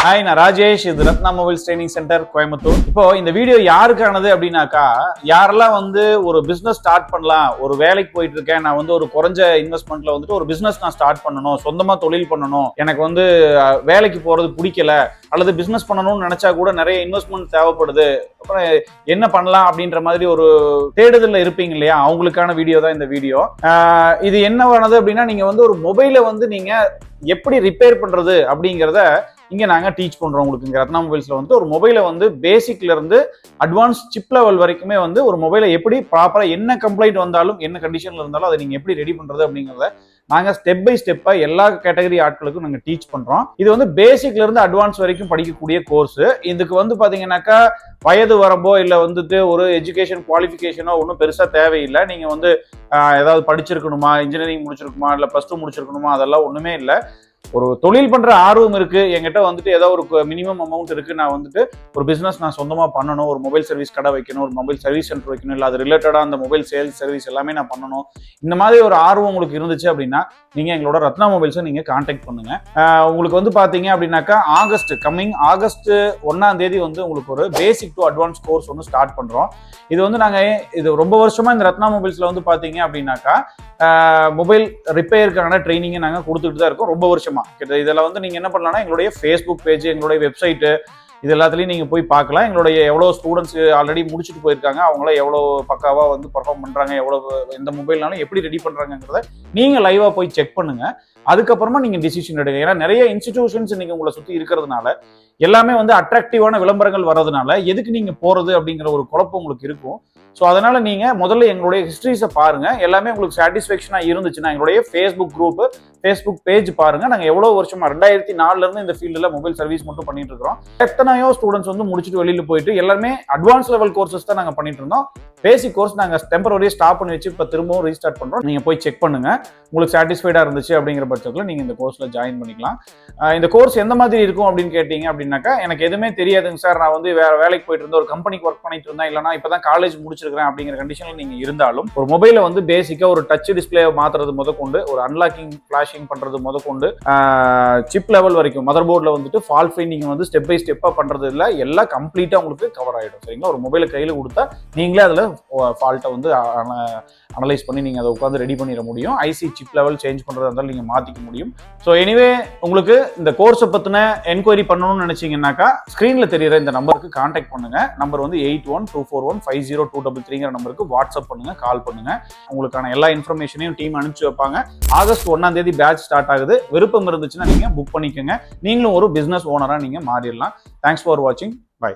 Hi, நான் ராஜேஷ். இது Ratna mobiles training centre, Coimbatore. இப்போ இந்த வீடியோ யாருக்கானது அப்படின்னாக்கா, யாரெல்லாம் ஒரு பிசினஸ் ஸ்டார்ட் பண்ணலாம், ஒரு வேலைக்கு போயிட்டு இருக்கேன், நான் ஒரு குறைஞ்ச இன்வெஸ்ட்மெண்ட்ல ஒரு பிசினஸ் நான் ஸ்டார்ட் பண்ணணும், சொந்தமா தொழில் பண்ணணும், எனக்கு வேலைக்கு போறது பிடிக்கல, அல்லது பிசினஸ் பண்ணணும்னு நினைச்சா கூட நிறைய இன்வெஸ்ட்மெண்ட் தேவைப்படுது, அப்புறம் என்ன பண்ணலாம் அப்படின்ற மாதிரி ஒரு தேடுதல்ல இருப்பீங்க இல்லையா, அவங்களுக்கான வீடியோ தான் இந்த வீடியோ. இது என்ன ஆனது அப்படின்னா, நீங்க ஒரு மொபைலை நீங்க எப்படி ரிப்பேர் பண்றது அப்படிங்கிறத இங்க நாங்க டீச் பண்றோம் உங்களுக்கு. இங்க ரத்னா மொபைல்ஸ்ல ஒரு மொபைலை பேசிக்ல இருந்து அட்வான்ஸ் சிப் லெவல் வரைக்குமே ஒரு மொபைலை எப்படி ப்ராப்பரா என்ன கம்ப்ளைண்ட் வந்தாலும் என்ன கண்டிஷன்ல இருந்தாலும் அதை நீங்க எப்படி ரெடி பண்றது அப்படிங்கறத நாங்க ஸ்டெப் பை ஸ்டெப்பா எல்லா கேட்டகரி ஆட்களுக்கும் நாங்க டீச் பண்றோம். இது பேசிக்ல இருந்து அட்வான்ஸ் வரைக்கும் படிக்கக்கூடிய கோர்ஸ். இதுக்கு பாத்தீங்கன்னாக்கா வயது வரம்போ இல்ல ஒரு எஜுகேஷன் குவாலிஃபிகேஷனோ ஒன்றும் பெருசா தேவையில்லை. நீங்க ஏதாவது படிச்சிருக்கணுமா, இன்ஜினியரிங் முடிச்சிருக்குமா, இல்ல +2 முடிச்சிருக்கணுமா, அதெல்லாம் ஒண்ணுமே இல்லை. ஒரு தொழில் பண்ற ஆர்வம் இருக்கு, என்கிட்ட ஏதோ ஒரு மினிமம் அமௌண்ட் இருக்கு, நான் ஒரு பிசினஸ் நான் சொந்தமா பண்ணணும், ஒரு மொபைல் சர்வீஸ் கடை வைக்கணும், ஒரு மொபைல் சர்வீஸ் சென்டர் வைக்கணும், இல்ல அது ரிலேட்டடா அந்த மொபைல் சேல்ஸ் சர்வீஸ் எல்லாமே நான் பண்ணணும், இந்த மாதிரி ஒரு ஆர்வம் உங்களுக்கு இருந்துச்சு அப்படின்னா நீங்க எங்களோட ரத்னா மொபைல்ஸை நீங்க கான்டாக்ட் பண்ணுங்க. உங்களுக்கு பாத்தீங்க அப்படின்னாக்கா கம்மிங் ஆகஸ்ட் 1ஆம் தேதி உங்களுக்கு ஒரு basic to advance course start பண்றோம். இது நாங்க ரொம்ப வருஷமா இந்த ரத்னா மொபைல்ஸ்ல பாத்தீங்க அப்படின்னாக்கா மொபைல் ரிப்பேருக்கான ட்ரைனிங்கை நாங்க கொடுத்துட்டு தான் இருக்கோம் ரொம்ப வருஷமா. இதெல்லாம் நீங்க என்ன பண்ணலாம்னா எங்களுடைய ஃபேஸ்புக் பேஜ், எங்களுடைய வெப்சைட்டு, இது எல்லாத்துலயும் நீங்க போய் பார்க்கலாம். எங்களுடைய எவ்வளவு ஸ்டூடெண்ட்ஸ் ஆல்ரெடி முடிச்சுட்டு போயிருக்காங்க, அவங்கள எவ்வளவு பக்காவா பெர்ஃபார்ம் பண்றாங்க, எவ்வளவு எந்த மொபைல்னாலும் எப்படி ரெடி பண்றாங்கிறத நீங்க லைவா போய் செக் பண்ணுங்க. அதுக்கப்புறமா நீங்க டிசிஷன் எடுங்க. ஏன்னா நிறைய இன்ஸ்டிடியூஷன்ஸ் இன்னைக்கு உங்களை சுத்தி இருக்கிறதுனால எல்லாமே அட்ராக்டிவான விளம்பரங்கள் வர்றதுனால எதுக்கு நீங்க போறது அப்படிங்கிற ஒரு குழப்பம் உங்களுக்கு இருக்கும். ஸோ அதனால நீங்க முதல்ல எங்களுடைய ஹிஸ்டரிஸை பாருங்க. எல்லாமே உங்களுக்கு சாட்டிஸ்ஃபேக்ஷனா இருந்துச்சுன்னா எங்களுடைய ஃபேஸ்புக் குரூப், ஃபேஸ்புக் பேஜ் பாருங்க. நாங்கள் எவ்வளவு வருஷமா 2004 இருந்து இந்த ஃபீல்டில் மொபைல் சர்வீஸ் மட்டும் பண்ணிட்டு இருக்கிறோம். எத்தனையோ ஸ்டூடெண்ட்ஸ் முடிச்சுட்டு வெளியில போயிட்டு எல்லாமே அட்வான்ஸ் லெவல் கோர்சஸ் தான் நாங்கள் பண்ணிட்டு இருந்தோம். பேசிக் கோர்ஸ் நாங்கள் டெம்பரரியா ஸ்டாப் பண்ணி வச்சு இப்போ திரும்பவும் ரீஸ்டார்ட் பண்றோம். நீங்க போய் செக் பண்ணுங்க. உங்களுக்கு சாட்டிஸ்ஃபைடா இருந்துச்சு அப்படிங்கிற பட்சத்தில் நீங்க இந்த கோர்ஸ்ல ஜாயின் பண்ணிக்கலாம். இந்த கோர்ஸ் எந்த மாதிரி இருக்கும் அப்படின்னு கேட்டீங்க அப்படின்னாக்கா, எனக்கு எதுவுமே தெரியாதுங்க சார், நான் வேற வேலைக்கு போயிட்டு இருந்தேன், ஒரு கம்பெனிக்கு ஒர்க் பண்ணிட்டு இருந்தேன், இல்லைனா இப்பதான் காலேஜ் முடிச்சிருக்கிறேன் அப்படிங்கிற கண்டிஷன்ல நீங்க இருந்தாலும் ஒரு மொபைல பேசிக்கா ஒரு டச் டிஸ்பிளே மாத்துறது முதற்கொண்டு, ஒரு அன்லாக்கிங் ஃபிளாஷிங் பண்றது முதற்கொண்டு, சிப் லெவல் வரைக்கும் மதர் போர்ட்ல ஃபால்ட் ஃபைண்டிங் ஸ்டெப் பை ஸ்டெப்பா பண்றது இல்லை, எல்லாம் கம்ப்ளீட்டா உங்களுக்கு கவர் ஆயிடும். சரிங்களா? ஒரு மொபைலை கையில கொடுத்தா நீங்களே அதுல ஃபால்ட்டை அனலைஸ் பண்ணி நீங்க அதை உட்காந்து ரெடி பண்ணிட முடியும். ஐசி சிப் லெவல் சேஞ்ச் பண்றதா இருந்தாலும் நீங்க மாத்திக்க முடியும். ஸோ எனிவே உங்களுக்கு இந்த கோர்ஸை பத்தின என்கொயரி பண்ணணும்னு நினைச்சீங்கன்னாக்கா ஸ்கிரீன்ல தெரியுற இந்த நம்பருக்கு கான்டாக்ட் பண்ணுங்க. நம்பர் 8124150233 நம்பருக்கு வாட்ஸ்அப் பண்ணுங்க, கால் பண்ணுங்க. உங்களுக்கான எல்லா இன்ஃபர்மேஷனையும் டீம் அனுப்பிச்சு வைப்பாங்க. ஆகஸ்ட் 1ஆம் தேதி பேட்ச் ஸ்டார்ட் ஆகுது. விருப்பம் இருந்துச்சுன்னா நீங்க புக் பண்ணிக்கோங்க. நீங்களும் ஒரு பிசினஸ் ஓனரா நீங்க மாறிடலாம். தேங்க்ஸ் ஃபார் வாட்சிங். பை.